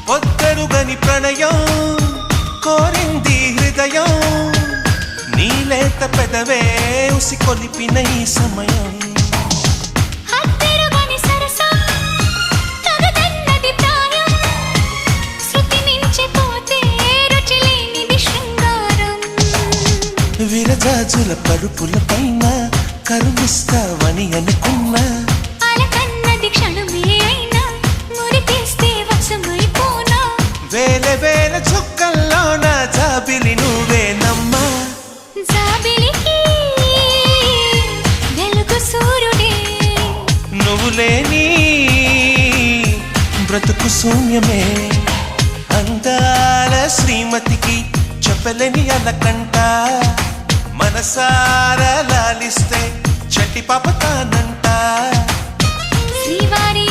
పొద్దరుగని ప్రణయం కోరింది హృదయం నీలేత పెదవే ఉసికొలిపిన ఈ సమయం విరజాజుల పరుపుల పైన కరుణిస్తావని అనుకున్నా అలకన్నది క్షణమే అయినా మురిపిస్తే వశమైపోనా వేల వేల చుక్కల్లోన జాబిలి నువ్వేనమ్మా జాబిలికి వెలుగు సూర్యుడే నువ్వు లేని బ్రతుకు శూన్యమే అందాల శ్రీమతికి చెప్పలేని అలకంట మనసారా లాలిస్తే చట్టి పాపతానంట శ్రీవారి